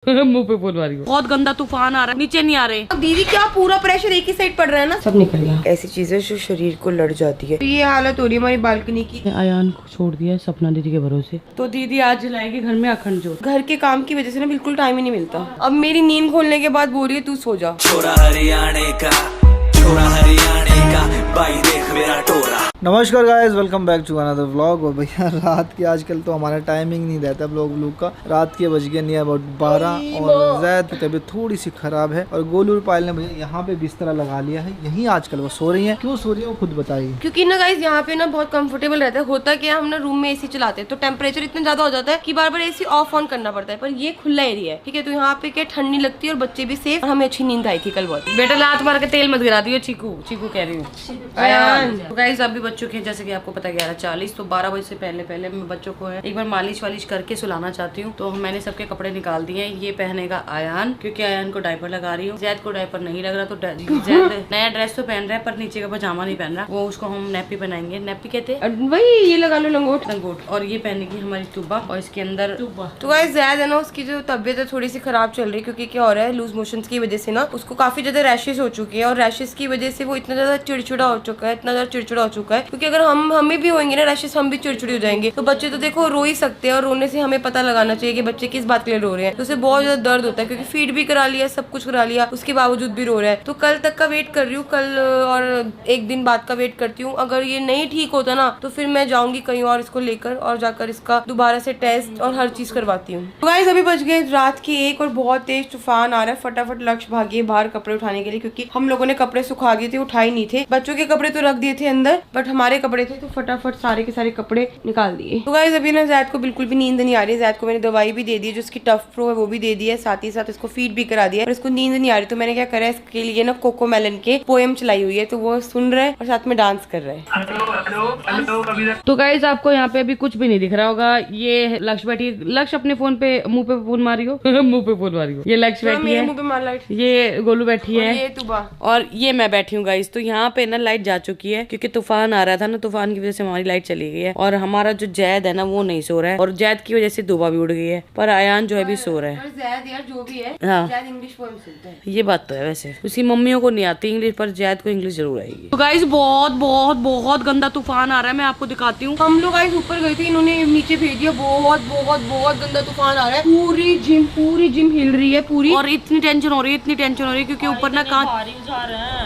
मुंह पे बोल रही हूँ। बहुत गंदा तूफान आ रहा है, नीचे नहीं आ रहे। अब दीदी क्या पूरा प्रेशर एक ही साइड पड़ रहा है ना, सब निकल गया। ऐसी चीजें जो शरीर को लड़ जाती है। तो ये हालत हो रही है हमारी बालकनी की। आयान को छोड़ दिया है सपना दीदी के भरोसे, तो दीदी आज लाएगी घर में अखंड जोत। घर के काम की वजह से ना बिल्कुल टाइम ही नहीं मिलता। अब मेरी नींद खोलने के बाद बोल रही है तू सो जा। छोरा हरियाणे का, छोरा हरियाणे का, भाई देख मेरा टोरा। नमस्कार guys, welcome back to another vlog. और भैया रात की आजकल तो हमारा टाइमिंग नहीं रहता व्लॉग का। रात के बज गए नहीं अबाउट 12 और जैद की तबीयत थोड़ी सी खराब है और गोलू और पायल ने भैया यहाँ पे बिस्तरा लगा लिया है। यहीं आजकल वो सो रही हैं। क्यों सो रही है वो खुद बताइए। क्योंकि ना गाइस यहाँ पे ना बहुत कंफर्टेबल रहता है। होता क्या हम ना रूम में एसी चलाते हैं तो टेम्परेचर इतना ज्यादा हो जाता है कि बार बार एसी ऑफ ऑन करना पड़ता है। पर ये खुला एरिया है, ठीक है, तो यहाँ पे क्या ठंडी लगती है और बच्चे भी सेफ। हमें अच्छी नींद आई थी कल बहुत। बेटा लात मार के तेल मत गिरा दियो। चीकू चीकू कह रही हूँ। तो गाइस अभी बच्चों के जैसे कि आपको पता 11:40 तो 12 बजे से पहले मैं बच्चों को एक बार मालिश वालिश करके सुलाना चाहती हूँ। तो मैंने सबके कपड़े निकाल दिए हैं। ये पहनेगा आयान, क्योंकि आयान को डायपर लगा रही हूँ। जैद को डायपर नहीं लग रहा तो जैद नया ड्रेस तो पहन रहा है पर नीचे का पजामा नहीं पहन रहा। वो उसको हम नैपी पहनाएंगे। नैपी कहते हैं वही, ये लगा लो लंगोट। लंगोट। और ये पहनेगी हमारी टुब्बा और इसके अंदर तो गाइस ज़्यादा है ना, उसकी जो तबीयत है थोड़ी सी खराब चल रही है। क्योंकि क्या हो रहा है, लूज मोशंस की वजह से ना उसको काफी ज्यादा रैशेस हो चुके हैं। और रैशेस की वजह से वो इतना ज्यादा चिड़चिड़ा हो चुका है, इतना ज्यादा चिड़चिड़ा हो चुका है। क्योंकि अगर हमें भी होंगे ना रैशेस, हम भी चिड़चिड़ी हो जाएंगे। तो बच्चे तो देखो रो ही सकते हैं और रोने से हमें पता लगाना चाहिए कि बच्चे किस बात के लिए रो रहे हैं। तो उसे बहुत ज्यादा दर्द होता है क्योंकि फीड भी करा लिया, सब कुछ करा लिया, उसके बावजूद भी रो रहा है। तो कल तक का वेट कर रही हूँ, कल और एक दिन बाद का वेट करती हूँ। अगर ये नहीं ठीक होता ना तो फिर मैं जाऊंगी कहीं और इसको लेकर और जाकर इसका दोबारा से टेस्ट और हर चीज करवाती हूँ। तो गाइस अभी बज गए रात के 1 और बहुत तेज तूफान आ रहा है। फटाफट लक्ष्य भागिए बाहर कपड़े उठाने के लिए, क्योंकि हम लोगों ने कपड़े सुखा दिए थे, उठाए नहीं थे। बच्चों के कपड़े तो रख दिए थे अंदर, बट हमारे कपड़े थे तो फटाफट सारे के सारे कपड़े निकाल दिए। तो गाइस अभी ना जैद को बिल्कुल भी नींद नहीं आ रही है। जैद को मैंने दवाई भी दे दी है, जो उसकी टफ प्रो है वो भी दे दी है, साथ ही साथ इसको फीड भी करा दिया है। और इसको नींद नहीं आ रही तो मैंने क्या करा है, इसके लिए ना कोको मेलन के पोएम चलाई हुई है, तो वो सुन रहा है और साथ में डांस कर रहा है। तो गाइस आपको यहाँ पे अभी कुछ भी नहीं दिख रहा होगा। ये लक्ष्य बैठी, लक्ष्य अपने फोन पे मुंह पे फोन मारी हो मुंह पे फोन मारी हो। ये लक्ष्य बैठी है, मुंह पे मार लाइट। ये गोलू बैठी है, ये तुबा और ये मैं बैठी हूँ गाइस। तो यहाँ पे ना लाइट जा चुकी है क्योंकि तूफान आ रहा था ना, तूफान की वजह से हमारी लाइट चली गई है। और हमारा जो जैद है ना वो नहीं सो रहा है, और जैद की वजह से दुबा भी उड़ गई है। पर आयान जो है भी सो रहा है। जैद यार जो भी है, हाँ जैद इंग्लिश पोएम सुनता है। ये बात तो है। वैसे उसकी मम्मियों को नहीं आती इंग्लिश, पर जैद को इंग्लिश जरूर आएगी। तो गाइस बहुत बहुत बहुत गंदा तूफान आ रहा है, मैं आपको दिखाती हूँ। हम लोग गाइस ऊपर गए थे, इन्होंने नीचे भेज दिया। बहुत बहुत बहुत गंदा तूफान आ रहा है। पूरी जिम हिल रही है पूरी। और इतनी टेंशन हो रही है, इतनी टेंशन हो रही है क्योंकि ऊपर ना कांच,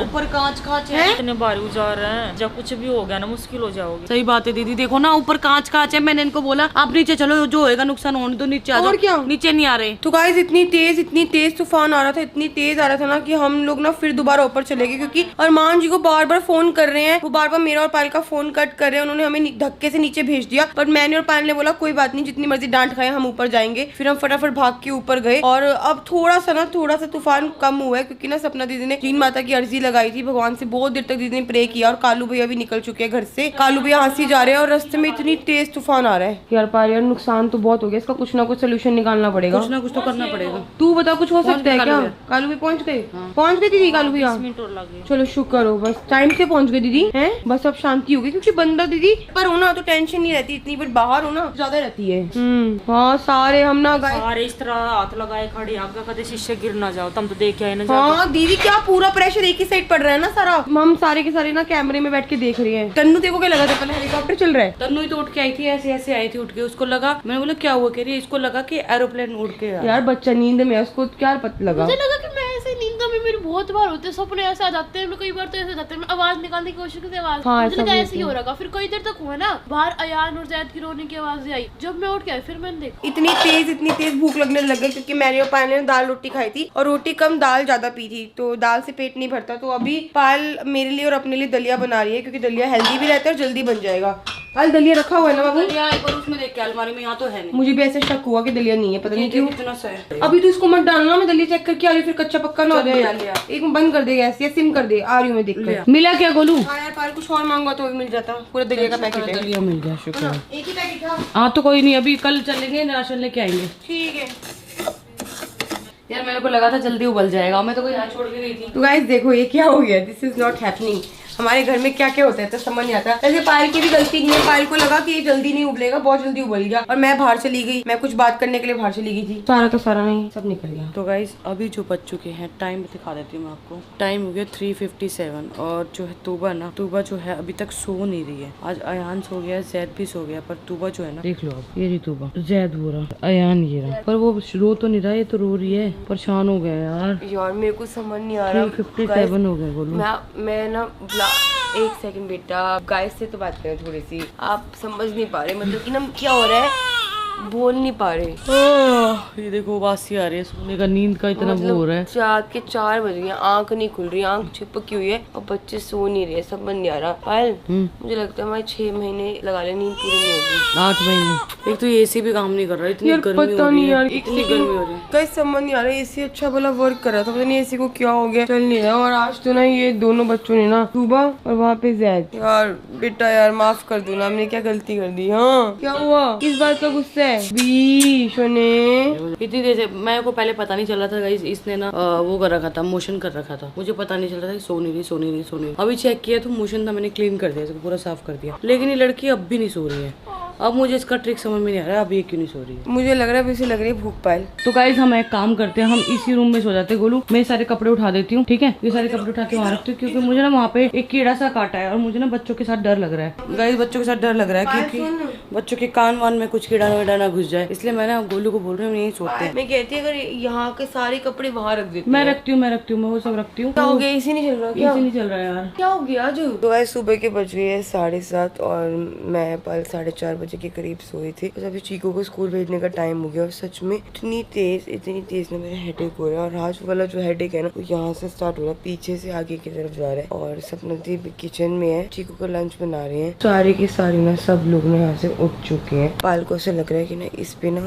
ऊपर कांच है, इतने भारी उजार रहे हैं, जब कुछ भी हो गया ना मुश्किल हो जाओगी। सही बात है दीदी। देखो ना ऊपर कांच है। मैंने इनको बोला आप नीचे चलो, जो होएगा नुकसान होने दो, नीचे आ जाओ। और क्या, नीचे नहीं आ रहे। तो गाइस इतनी तेज तूफान आ रहा था, इतनी तेज आ रहा था ना कि हम लोग ना फिर दोबारा ऊपर चले गए। क्योंकि अरमान जी को बार बार फोन कर रहे हैं, वो बार बार मेरा और पायल का फोन कट कर रहे हैं। उन्होंने हमें धक्के से नीचे भेज दिया। पर मैंने और पायल ने बोला कोई बात नहीं, जितनी मर्जी डांट खाए हम ऊपर जाएंगे। फिर हम फटाफट भाग के ऊपर गए। और अब थोड़ा सा तूफान कम हुआ है, क्योंकि ना सपना दीदी ने तीन माता की अर्जी लगाई थी भगवान से। बहुत देर तक दीदी ने प्रे किया। और कालू भैया भी निकल चुके हैं घर से। कालू भैया हंसी जा रहे हैं और रास्ते में इतनी तेज तूफान आ रहा है यार। पायल यार नुकसान तो बहुत हो गया, इसका कुछ ना कुछ सोल्यूशन निकालना पड़ेगा। कुछ ना कुछ तो करना पड़ेगा। तू बता कुछ हो सकता है क्या? कालू भैया पहुंच गए? पहुंच गए दीदी कालू भैया? चलो शुक्र हो, बस टाइम से पहुंच गए दीदी हैं। बस अब शांति होगी, क्योंकि बंदा दीदी पर होना तो टेंशन नहीं रहती इतनी, पर बाहर होना ज्यादा रहती है। हाँ सारे हम ना सारे इस तरह हाथ लगाए खड़े, आगे कदे शीशे गिर ना जाओ, तुम तो देख के आए ना। हाँ दीदी क्या पूरा प्रेशर एक ही साइड पड़ रहा है ना सारा। हम सारे के सारे ना कैमरे में बैठ के देख रहे हैं। तन्नू देखो क्या लगा था पहले हेलीकॉप्टर चल रहा है। तन्नू ही तो उठ के आई थी, ऐसे आई थी उठ के। उसको लगा, मैंने बोला क्या हुआ, कह रही इसको लगा कि एरोप्लेन उड़ के यार बच्चा नींद में, उसको क्या पता लगा। मुझे लगा कि मैं ऐसे नींद में, मेरे बहुत बार होते हैं सपने ऐसे आ जाते हैं, कई बार तो ऐसे जाते हैं, मैं आवाज निकालने की कोशिश करती आवाज। हाँ, मुझे लगा ऐसे ही हो रहा। फिर कई देर तक हुआ ना, बाहर अयान और जैद की रोने की आवाज आई। जब मैं उठ के आई फिर मैंने देखा इतनी तेज भूख लगने लग गई, क्योंकि मैंने और पायल ने दाल रोटी खाई थी और रोटी कम दाल ज्यादा पी थी, तो दाल से पेट नहीं भरता। तो अभी पायल मेरे लिए और अपने लिए दलिया बना रही है, क्योंकि दलिया हेल्दी भी रहता है और जल्दी बन जाएगा। पायल दलिया रखा हुआ है ना बाबू? दलिया एक बार उसमें देख के अलमारी में, यहाँ तो है नहीं। मुझे भी ऐसे शक हुआ कि दलिया नहीं है, पता नहीं क्यों। कितना सा है। अभी तो इसको मत डालना, मैं दलिया चेक करके आ रही हूँ, फिर कच्चा पक्का ना हो जाए। एक बंद कर दे गैस या सिम कर दे, आ रही हूँ मैं देख कर। मिला क्या गोलू? हाँ यार पायल कुछ और मांगा तो भी मिल जाता, पूरा दलिया का पैकेट है। दलिया मिल गया, शुक्र है। एक ही पैकेट था। हाँ तो कोई नहीं, अभी कल चलेंगे राशन लेके आएंगे। ठीक है यार मेरे को लगा था जल्दी उबल जाएगा, मैं तो कोई हाथ छोड़ के गई थी। तो गाइस देखो ये क्या हो गया, दिस इज नॉट हैपनिंग। हमारे घर में क्या क्या होता है तो समझ नहीं आता। वैसे पायल की भी गलती नहीं है, पायल को लगा कि ये जल्दी नहीं उबलेगा, बहुत जल्दी उबल गया और मैं बाहर चली गई, मैं कुछ बात करने के लिए बाहर चली गई थी, सारा तो सारा नहीं सब निकल गया। तो गाइस अभी जो बच चुके हैं, टाइम दिखा देती हूँ मैं आपको। टाइम हो गया 3:57 और जो है तूबा ना, तूबा जो है अभी तक सो नहीं रही है। आज अयान सो गया, जैद भी सो गया, पर तूबा जो है ना, देख लो आप, ये रही तूबा, जैद हो रहा, अयान ये रहा, पर वो रो तो नहीं रहा, ये तो रो रही है, परेशान हो गया यार। यार मेरे को समझ नहीं आ रहा, 3:57 हो गए बोलो। मैं ना एक सेकंड बेटा, गाइस से तो बात करें थोड़ी सी, आप समझ नहीं पा रहे मतलब कि ना क्या हो रहा है, बोल नहीं पा रहे। ये देखो वासी आ रही है, सोने का, नींद का इतना वो हो रहा है। रात के 4 बज गए, आंख नहीं खुल रही, आंख चिपकी हुई है और बच्चे सो नहीं रहे, समझ नहीं आ रहा। पायल मुझे लगता है हमारे 6 महीने लगा ले, नींद पूरी नहीं होगी। 8 महीने। एक तो एसी भी काम नहीं कर रहा, इतनी गर्मी हो रही है, इतनी गर्मी हो रही है, कहीं समझ नहीं आ रहा। एसी अच्छा भला वर्क कर रहा था, पता नहीं एसी को क्या हो गया, चल नहीं रहा। और आज तो ना ये दोनों बच्चों ने ना, सुबह और वहाँ पे जैद, यार बेटा यार माफ कर दो ना, हमने क्या गलती कर दी। हाँ क्या हुआ, किस बात का गुस्सा है बी शोने? इतनी देर से मेरे को पहले पता नहीं चल रहा था गाइस, इसने ना वो कर रखा था, मोशन कर रखा था, मुझे पता नहीं चल रहा था, सो नहीं रही। अभी चेक किया तो मोशन था, मैंने क्लीन कर दिया, पूरा साफ कर दिया, लेकिन ये लड़की अब भी नहीं सो रही है। अब मुझे इसका ट्रिक समझ में नहीं आ रहा है, अब ये क्यों नहीं सो रही है। मुझे लग रहा है इसे लग रही है भूख। पायल तो गाइस हम एक काम करते हैं, हम इसी रूम में सो जाते हैं। गोलू मैं सारे कपड़े उठा देती हूँ, ठीक है, ये सारे कपड़े उठा के वहाँ रखती हूँ, क्योंकि मुझे ना वहाँ पे एक कीड़ा सा काटा है और मुझे ना बच्चों के साथ डर लग रहा है। गाइस बच्चों के साथ डर लग रहा है क्योंकि बच्चों के कान वान में कुछ कीड़ा वेड़ा ना घुस जाए, इसलिए मैं ना गोलू को बोल रही हूँ यही सोते हैं। मैं कहती अगर यहाँ के सारे कपड़े वहाँ रख देती मैं रखती हूँ मैं वो सब रखती हूँ। क्या हो गया, इसी नहीं चल रहा, इसी नहीं चल रहा है यार, क्या हो गया जो? तो गाइस सुबह के बज गए 7:30 और मैं पायल 4:30 बजे के करीब सोई थी। बस अभी चीकू को स्कूल भेजने का टाइम हो गया और सच में इतनी तेज ना मेरा हेडेक हो रहा है। और आज वाला जो हेडेक है ना, वो यहाँ से स्टार्ट हो रहा है, पीछे से आगे की तरफ जा रहा है। और सपना दी किचन में है, चीकू को लंच बना रहे हैं। सारे की सारी ना सब लोग ना यहाँ से उठ चुके हैं। पायल को ऐसा लग रहा है कि ना इस पे ना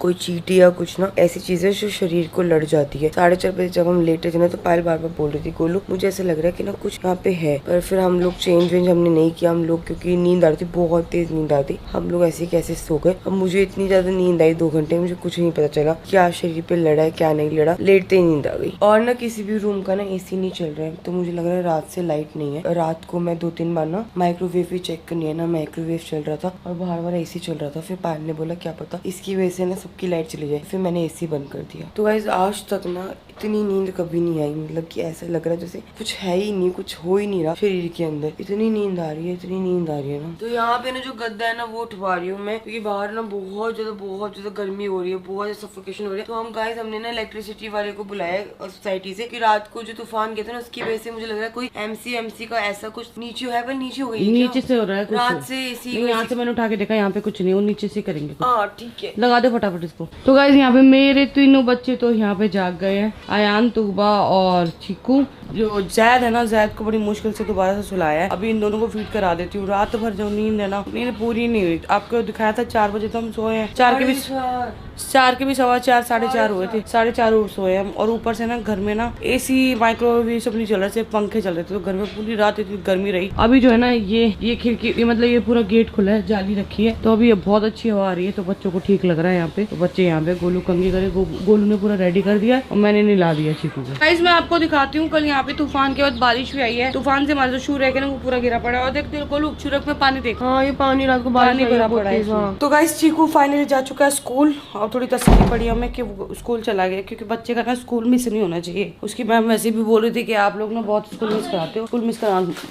कोई चींटी या कुछ ना ऐसी चीजें जो शरीर को लड़ जाती है। 4:30 बजे जब हम लेटे थे ना, तो पायल बार बार बोल रही थी गोलू मुझे ऐसा लग रहा है कि ना कुछ यहाँ पे है, पर फिर हम लोग चेंज हमने नहीं किया। हम लोग क्योंकि नींद आ रही थी, बहुत तेज नींद आ रही थी, हम लोग ऐसे कैसे सो गए। अब मुझे इतनी ज्यादा नींद आई 2 घंटे, मुझे कुछ नहीं पता चला क्या शरीर पे लड़ा है क्या नहीं लड़ा, लेटते ही नींद आ गई। और ना किसी भी रूम का ना एसी नहीं चल रहा है, तो मुझे लग रहा है रात से लाइट नहीं है। रात को मैं 2-3 बार ना माइक्रोवेव भी चेक करनी है ना, माइक्रोवेव चल रहा था और बाहर एसी चल रहा था। फिर पायल ने बोला क्या पता इसकी वजह से ना सबकी लाइट चली जाए, फिर मैंने एसी बंद कर दिया। तो गाइस आज तक ना इतनी नींद कभी नहीं आई, मतलब कि ऐसा लग रहा है जैसे कुछ है ही नहीं, कुछ हो ही नहीं रहा शरीर के अंदर, इतनी नींद आ रही है, इतनी नींद आ रही है ना। तो यहाँ पे ना जो गद्दा है ना वो उठवा रही हूँ मैं, क्योंकि बाहर ना बहुत ज्यादा गर्मी हो रही है, बहुत ज्यादा सफोकेशन हो रही है। तो हम गाइस हमने ना इलेक्ट्रिसिटी वाले को बुलाया सोसाइटी से कि रात को जो तूफान गए थे ना, उसकी वजह से मुझे लग रहा है कोई एमसी का ऐसा कुछ नीचे है, पर नीचे हो गई, नीचे से हो रहा है कुछ, रात से एसी यहाँ से मैंने उठा के देखा, यहाँ पे कुछ नहीं, वो नीचे से करेंगे। हाँ ठीक है, लगा दे फटाफट इसको। तो गाइस यहाँ पे मेरे तीनों बच्चे तो यहाँ पे जाग गए हैं, अयान, तूबा और चीकू। जो जैद है ना, जैद को बड़ी मुश्किल से दोबारा से सुलाया है। अभी इन दोनों को फीड करा देती हूँ। रात भर जो नींद है ना, नींद पूरी नहीं हुई। आपको दिखाया था 4 बजे तो हम सोए हैं, 4 के भी 4:15 4:30 हुए थे, 4:30 सोए हम। और ऊपर से ना घर में ना एसी माइक्रोवेव सब नहीं चल रहा, सिर्फ पंखे चल रहे थे, तो घर में पूरी रात इतनी गर्मी रही। अभी जो है ना ये खिड़की मतलब ये पूरा गेट खुला है, जाली रखी है, तो अभी ये बहुत अच्छी हवा आ रही है, तो बच्चों को ठीक लग रहा है यहाँ पे। तो बच्चे यहाँ पे गोलू कंगी करे, गोलू ने पूरा रेडी कर दिया और मैंने ला दिया चीकू को। गाइस मैं आपको दिखाती हूँ, कल यहाँ पे तूफान के बाद बारिश भी आई है। तूफान से हमारा जो शू रह गया ना वो पूरा गिरा पड़ा है। और देखते गोलू शुरक में पानी देख, हाँ ये पानी रात को पानी भरा पड़ा है। तो गाइस चीकू फाइनली जा चुका है स्कूल और थोड़ी तसल्ली पड़ी हमें कि वो स्कूल चला गया, क्योंकि बच्चे का ना स्कूल मिस नहीं होना चाहिए। उसकी मैम वैसे भी बोल रही थी कि आप लोग ना बहुत स्कूल मिस कराते हो, स्कूल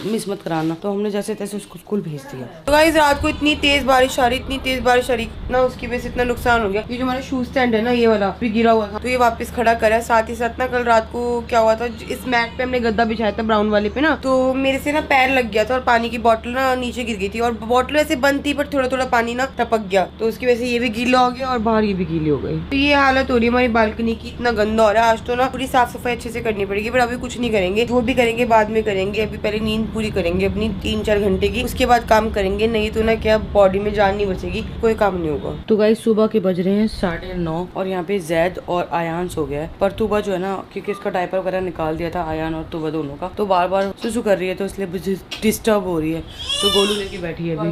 मिस मत कराना, तो हमने जैसे तैसे उसको स्कूल भेज दिया। तो गाइस रात को इतनी तेज बारिश आ रही ना, उसकी वजह से इतना नुकसान हो गया। ये जो हमारा शू स्टैंड है ना, ये वाला भी गिरा हुआ था, तो ये वापस खड़ा करा। साथ ही साथ ना कल रात को क्या हुआ था, इस मैट पे हमने गद्दा बिछाया था ब्राउन वाले पे ना, तो मेरे से ना पैर लग गया था और पानी की बोतल ना नीचे गिर गई थी। और बोतल वैसे बंद थी पर थोड़ा पानी ना टपक गया, तो उसकी वजह से ये भी गीला हो गया और बाहर ये भी गीली हो गई। तो ये हालत हो रही है हमारी बालकनी की, इतना गंदा हो रहा है। आज तो ना पूरी साफ सफाई अच्छे से करनी पड़ेगी, पर अभी कुछ नहीं करेंगे, जो भी करेंगे बाद में करेंगे। अभी पहले नींद पूरी करेंगे अपनी 3-4 घंटे की, उसके बाद काम करेंगे, नहीं तो ना क्या बॉडी में जान नहीं बचेगी, कोई काम नहीं होगा। तो गाइस सुबह के बज रहे हैं 9:30 और यहाँ पे जैद और आयान सो गया है। पर तूबा जो है ना, क्योंकि इसका डायपर वगैरह निकाल दिया था आयान और तूबा दोनों का, तो बार बार सुसु कर रही है, तो इसलिए डिस्टर्ब हो रही है। तो गोलू लेके बैठी है अभी,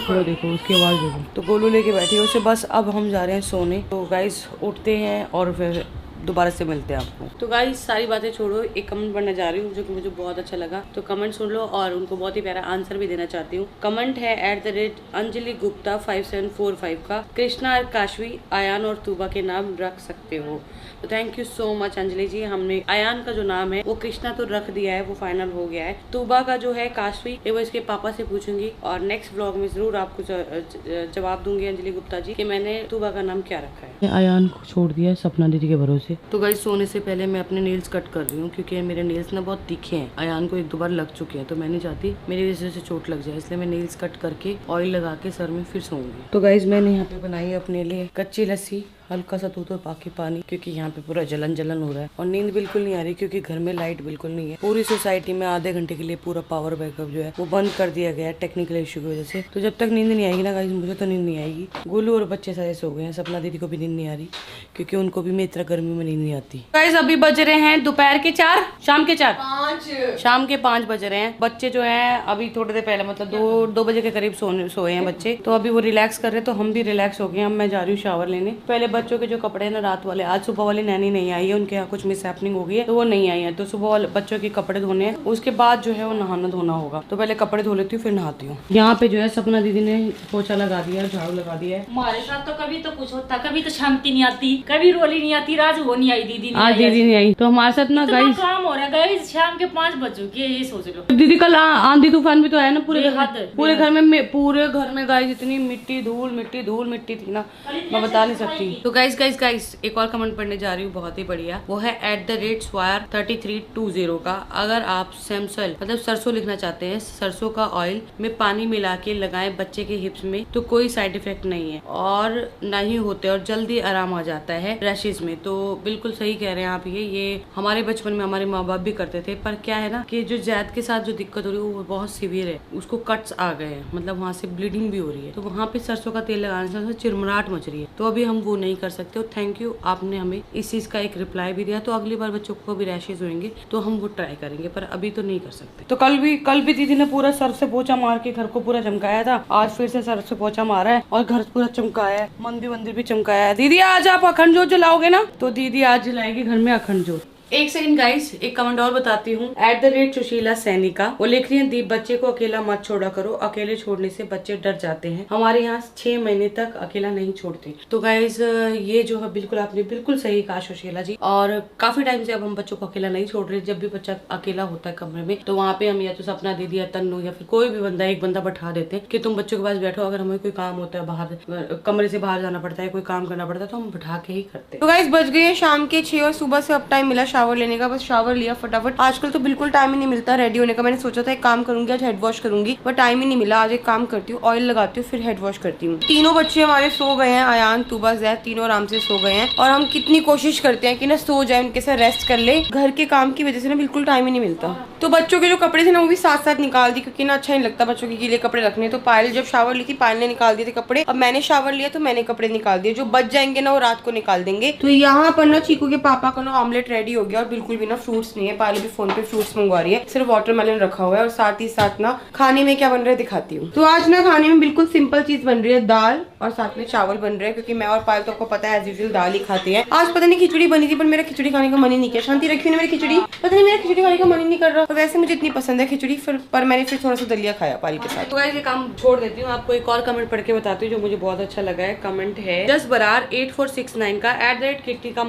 तो देखो उसकी आवाज देखो, तो गोलू लेके बैठी है उसे। बस अब हम जा रहे हैं सोने। तो गाइस उठते हैं और फिर दोबारा से मिलते हैं आपको। तो गाइस सारी बातें छोड़ो, एक कमेंट पढ़ने जा रही हूँ जो कि मुझे बहुत अच्छा लगा, तो कमेंट सुन लो और उनको बहुत ही प्यारा आंसर भी देना चाहती हूँ। कमेंट है @अंजलि गुप्ता 5745 का, कृष्णा और काशवी आयान और तूबा के नाम रख सकते हो। तो thank you so much Anjali ji, हमने आयान का जो नाम है वो कृष्णा तो रख दिया है, वो फाइनल हो गया है। तूबा का जो है काशवी, ये वो इसके पापा से पूछूंगी और नेक्स्ट ब्लॉग में जरूर आपको जवाब दूंगी अंजलि गुप्ता जी कि मैंने तूबा का नाम क्या रखा है। आयान को छोड़ दिया है सपना दीदी के भरोसे। तो गाइस सोने से पहले मैं अपने नेल्स कट कर रही हूँ क्योंकि मेरे नेल्स ना बहुत तीखे हैं। आयान को 1-2 बार लग चुके हैं, तो मैं नहीं चाहती मेरी वजह से चोट लग जाए, इसलिए मैं नेल्स कट करके ऑयल लगा के सर में फिर सोऊंगी। तो गाइस मैंने यहाँ पे बनाई है अपने लिए कच्ची लस्सी, हल्का सा दूध और बाकी पानी, क्योंकि यहाँ पे पूरा जलन हो रहा है और नींद बिल्कुल नहीं आ रही क्योंकि घर में लाइट बिल्कुल नहीं है। पूरी सोसाइटी में आधे घंटे के लिए पूरा पावर बैकअप जो है वो बंद कर दिया गया है टेक्निकल इशू की वजह से। तो जब तक नींद नहीं आएगी ना गाइस, मुझे तो नींद नहीं आएगी। गोलू और बच्चे सारे सो गए हैं, सपना दीदी को भी नींद नहीं आ रही क्योंकि उनको भी मेरी तरह गर्मी में नींद नहीं आती। गाइस अभी बज रहे हैं दोपहर के 4, शाम के 4, शाम के 5 बज रहे हैं। बच्चे जो है अभी थोड़ी देर पहले मतलब 2 बजे के करीब सोए हैं बच्चे, तो अभी वो रिलैक्स कर रहे हैं, तो हम भी रिलैक्स हो गए। अब मैं जा रही हूँ शावर लेने। पहले बच्चों के जो कपड़े रात वाले, आज सुबह वाली नैनी नहीं आई है, उनके यहाँ कुछ मिस हैपनिंग हो गई है तो वो नहीं आई है, तो सुबह वाले बच्चों के कपड़े धोने हैं, उसके बाद जो है वो नहाना धोना होगा। तो पहले कपड़े धो लेती हूँ फिर नहाती हूँ। यहाँ पे जो है सपना दीदी ने पोछा लगा दिया, झाड़ू लगा दिया है। हमारे साथ तो कभी तो कुछ होता, कभी तो शांति नहीं आती, कभी रोली नहीं आती। आज वो नहीं आई, दीदी आज दीदी नहीं आई तो हमारे साथ ना गाइस काम हो रहा है। शाम के 5 बज चुके हैं, ये सोच लो। दीदी कल आंधी तूफान भी तो आया ना पूरे घर में, पूरे घर में गाइस इतनी मिट्टी धूल थी ना, मैं बता नहीं सकती। तो गाइस एक और कमेंट पढ़ने जा रही हूँ, बहुत ही बढ़िया, वो है @swire3320 का। अगर आप सैमसल मतलब सरसों लिखना चाहते हैं, सरसों का ऑयल में पानी मिला के लगाएं बच्चे के हिप्स में तो कोई साइड इफेक्ट नहीं है और नहीं होते और जल्दी आराम आ जाता है रैशेज में। तो बिल्कुल सही कह रहे हैं आप, ये हमारे बचपन में हमारे माँ बाप भी करते थे, पर क्या है ना कि जो जैद के साथ जो दिक्कत हो रही है वो बहुत सीवियर है, उसको कट्स आ गए हैं, मतलब वहाँ से ब्लीडिंग भी हो रही है, तो वहाँ पे सरसों का तेल लगाने से चिरमराहट मच रही है, तो अभी हम वो नहीं कर सकते। और थैंक यू, आपने हमें इस चीज का एक रिप्लाई भी दिया, तो अगली बार बच्चों को भी रैशेज होंगे तो हम वो ट्राई करेंगे, पर अभी तो नहीं कर सकते। तो कल भी दीदी ने पूरा सर से पोछा मार के घर को पूरा चमकाया था, आज फिर से सर से पोछा मारा है और घर पूरा चमकाया है, मंदिर भी चमकाया है। दीदी आज आप अखंड जोत जलाओगे ना? तो दीदी आज जलाएगी घर में अखंड जोत। एक सेकंड गाइस, एक कमेंट और बताती हूँ। @सुशीला सैनिका, वो लिख रही है दीप बच्चे को अकेला मत छोड़ा करो, अकेले छोड़ने से बच्चे डर जाते हैं, हमारे यहाँ 6 महीने तक अकेला नहीं छोड़ते। तो गाइस ये जो है बिल्कुल आपने बिल्कुल सही कहा सुशीला जी, और काफी टाइम से अब हम बच्चों को अकेला नहीं छोड़ रहे। जब भी बच्चा अकेला होता है कमरे में तो वहाँ पे हम या तो सपना दीदी या तन्नू या फिर कोई भी एक बंदा बैठा देते हैं कि तुम बच्चों के पास बैठो, अगर हमें कोई काम होता है बाहर कमरे से बाहर जाना पड़ता है, कोई काम करना पड़ता है तो हम बैठा के ही करते हैं। तो गाइस बज गए शाम के 6 और सुबह से अब टाइम मिला शावर लेने का, बस शावर लिया फटाफट। आजकल तो बिल्कुल टाइम ही नहीं मिलता रेडी होने का। मैंने सोचा था एक काम करूंगी, आज हेड वॉश करूंगी, पर टाइम ही नहीं मिला। आज एक काम करती हूँ, ऑयल लगाती हूँ फिर हेड वॉश करती हूँ। तीनों बच्चे हमारे सो गए हैं, आयान तूबा जैद तीनों आराम से सो गए हैं, और हम कितनी कोशिश करते हैं कि ना सो जाए, उनके साथ रेस्ट कर ले। घर के काम की वजह से ना बिल्कुल टाइम ही नहीं मिलता। तो बच्चों के जो कपड़े थे ना वो भी साथ साथ निकाल दी, क्योंकि ना अच्छा नहीं लगता बच्चों के लिए कपड़े रखने। तो पायल जब शावर ली थी पायल ने निकाल दिए थे कपड़े, अब मैंने शावर लिया तो मैंने कपड़े निकाल दिए। जो बच जाएंगे ना वो रात को निकाल देंगे। तो यहाँ पर ना चीकू के पापा का ना ऑमलेट रेडी हो गया और बिल्कुल भी ना फ्रूट्स नहीं है। पायल भी फोन पे फ्रूट्स मंगवा रही है, सिर्फ वाटरमेलन रखा हुआ है। और साथ ही साथ ना खाने में क्या बन रहा है दिखाती हूँ। तो आज ना खाने में बिल्कुल सिंपल चीज बन रही है, दाल और साथ में चावल बन रहे हैं, क्योंकि मैं और पायल तो आपको पता है एज यूजुअल दाल ही खाते हैं। आज पता नहीं खिचड़ी बनी थी, पर मेरा खिचड़ी खाने का मन ही नहीं किया। शांति रखी हुई मेरी खिचड़ी, पता नहीं मेरा खिचड़ी खाने का मन ही नहीं कर रहा। तो वैसे मुझे इतनी पसंद है खिचड़ी, पर मैंने फिर थोड़ा सा दलिया खाया पायल के साथ। तो ये काम छोड़ देती हूँ, आपको एक और कमेंट पढ़ के बताती हूँ जो मुझे बहुत अच्छा लगा है। कमेंट है जस्ट बरार 8469 का कृतिका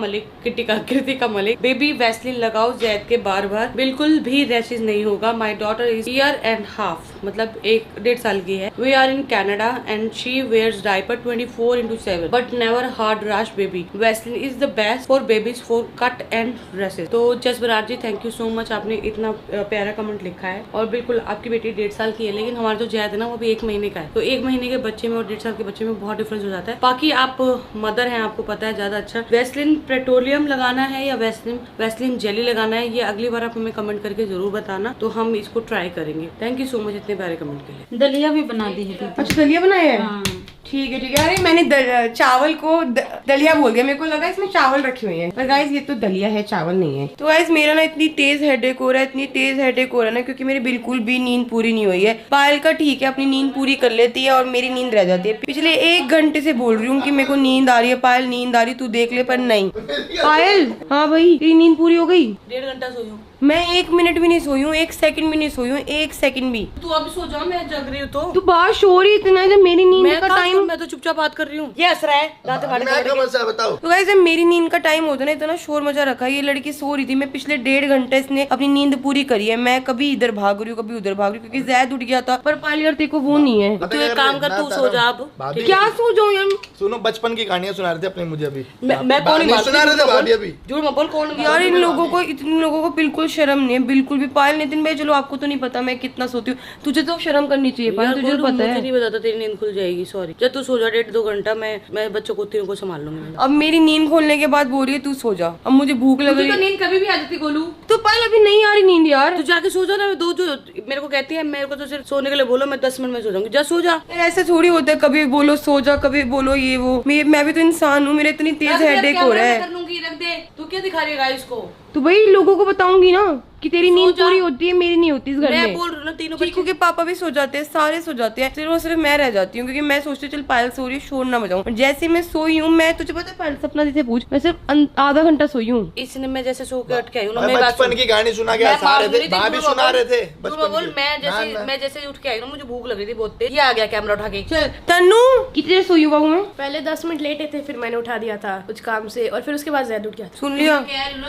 मलिक, बेबी वैसलिन लगाओ जैद के बार बिल्कुल भी रैशेज नहीं होगा। My daughter is year and half, मतलब 1.5 साल की है। We are in Canada and she wears diaper 24/7 but never had rash baby. Vaseline is the best for babies for cut and rashes. तो just Brar ji thank you so much, आपने इतना प्यारा comment लिखा है। और बिल्कुल आपकी बेटी 1.5 साल की है, लेकिन हमारा जो जैद है ना वो भी 1 महीने का है। तो 1 महीने के बच्चे में और 1.5 साल के बच्चे में बहुत डिफरेंस हो जाता है। बाकी आप मदर हैं, आपको पता है ज्यादा अच्छा। वैसलिन पेट्रोलियम लगाना है या वैसलिन जेली लगाना है, ये अगली बार आप हमें कमेंट करके जरूर बताना, तो हम इसको ट्राई करेंगे। थैंक यू सो मच इतने प्यारे कमेंट के लिए। दलिया भी बना दी है। अच्छा दलिया बनाया है। ठीक है अरे मैंने चावल को दलिया बोल दिया, मेरे को लगा इसमें चावल रखे हुए हैं, पर गाइस ये तो दलिया है, चावल नहीं है। तो गाइस मेरा ना इतनी तेज हेडेक हो रहा है, इतनी तेज हेडेक हो रहा है ना, क्योंकि मेरी बिल्कुल भी नींद पूरी नहीं हुई है। पायल का ठीक है, अपनी नींद पूरी कर लेती है और मेरी नींद रह जाती है। पिछले 1 घंटे से बोल रही हूँ कि मेरे को नींद आ रही है, पायल नींद आ रही, तू देख ले, पर नहीं। पायल, हाँ भाई तेरी नींद पूरी हो गई? 1.5 घंटा सोई हूँ मैं 1 मिनट भी नहीं सोई हूँ, 1 सेकंड भी नहीं सोई हूँ, 1 सेकंड भी। तू अभी सो जा, मैं जग रही हूँ तो। तू बात शोर ही इतना है, जब मेरी नींद का टाइम, मैं तो चुपचाप बात कर रही हूँ। ये हंस रहा है बताओ। तो गाइस जब मेरी नींद का टाइम होता है ना, इतना शोर मचा रखा है। ये लड़की सो रही थी, मैं पिछले 1.5 घंटे इसने अपनी नींद पूरी करी है। मैं कभी इधर भाग रही हूँ, कभी उधर भाग रही हूँ, क्योंकि जैद उठ गया था। पर पायल यार तेरे को वो नहीं है। तू एक काम कर, तू सो जा अब। क्या सो जाऊँ यार? सुनो, बचपन की कहानियां सुना रहे थे अपने मुझे अभी। मैं कौन नहीं सुना रहे थे भाभी अभी। झूठ मत बोल, कौन यार इन लोगों को बिल्कुल शर्म नहीं है, बिल्कुल भी। पायल नितिन भाई चलो आपको तो नहीं पता मैं कितना सोती हूँ, तुझे तो शर्म करनी चाहिए पायल, तुझे तो पता है। नहीं बताता, तेरी नींद खुल जाएगी। सॉरी, जब तू सो जा 1.5-2 घंटा, मैं बच्चों को तीनों को संभाल लूंगी। अब मेरी नींद खोलने के बाद बोल रही है तू सो जा, अब मुझे भूख लग रही है। नींद कभी भी आ जाती गोलू। तो पायल अभी नहीं आ रही नींद यार। तू जाके सो जा ना। दो जो मेरे को कहती है, मेरे को तो सिर्फ सोने के लिए बोलो, मैं 10 मिनट में सो जाऊंगी। जा सो जा। ऐसे थोड़ी होता है, कभी बोलो सो जा, कभी बोलो ये वो। मैं भी तो इंसान हूँ, मेरा इतनी तेज हेडेक हो रहा है। कर लूंगी, रख दे। तू क्या दिखा रही है गाइस को? तो भाई लोगों को बताऊंगी ना कि तेरी नींद पूरी होती है, मेरी नहीं होती इस घर में। मैं बोल रही हूँ ना, तीनों चीकू के पापा भी सो जाते हैं, सारे सो जाते हैं, सिर्फ और सिर्फ मैं रह जाती हूँ, क्योंकि मैं सोचती हूँ चल पायल सो रही है, शोर ना बजाऊं। जैसे मैं सोई हूँ, मैं तुझे पता है पायल सपना जैसे पूछ, मैं सिर्फ आधा घंटा सोई हूँ। इसने मैं जैसे सो के उठ के आई हूँ ना, बचपन की कहानी सुना के हंसा रहे थे, भाभी सुना रहे थे बोल। मैं जैसे उठ के आई ना, मुझे भूख लग रही थी बहुत तेज। ये आ गया कैमरा उठा के। चल तन्नू, कितनी देर सोई हूँ बाबू मैं? पहले 10 मिनट लेटे थे, फिर मैंने उठा दिया था कुछ काम से, और फिर उसके बाद जैद उठ गया। सुन लिया?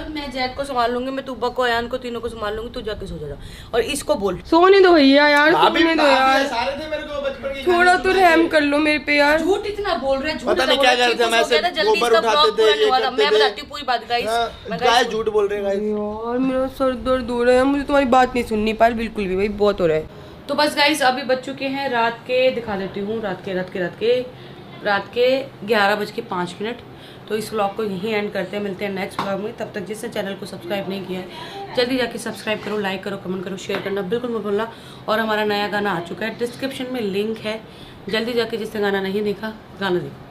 मैं जैद को संभाल लूंगी, मैं तुब्बा को, अयान को, तीनों को संभाल लूंगी। तू जाके सो जा। और इसको बोल सोने दो भैया यार, सोने दो यार, सारे थे मेरे को बचपन की। थोड़ा तो रहम कर लो मेरे पे यार। झूठ इतना बोल रहे हैं, झूठ पता नहीं क्या करते हैं, ऐसे गोबर उठाते थे, ये करते मैं थे। बताती हूँ पूरी बात गाइस। गाय झूठ बोल रहे हैं गाइस। यार मेरा सर दर्द हो रहा है, मुझे तुम्हारी बात नहीं सुननी पायल बिल्कुल भी, भाई बहुत हो रहा है। तो बस गाइस अभी बज चुके हैं रात के, दिखा देती हूँ, रात के 11:05। तो इस व्लॉग को यहीं एंड करते हैं, मिलते हैं नेक्स्ट व्लॉग में। तब तक जिसने चैनल को सब्सक्राइब नहीं किया है जल्दी जाके सब्सक्राइब करो, लाइक करो, कमेंट करो, शेयर करना बिल्कुल मत भूलना। और हमारा नया गाना आ चुका है, डिस्क्रिप्शन में लिंक है, जल्दी जाके जिसने गाना नहीं देखा गाना देखो।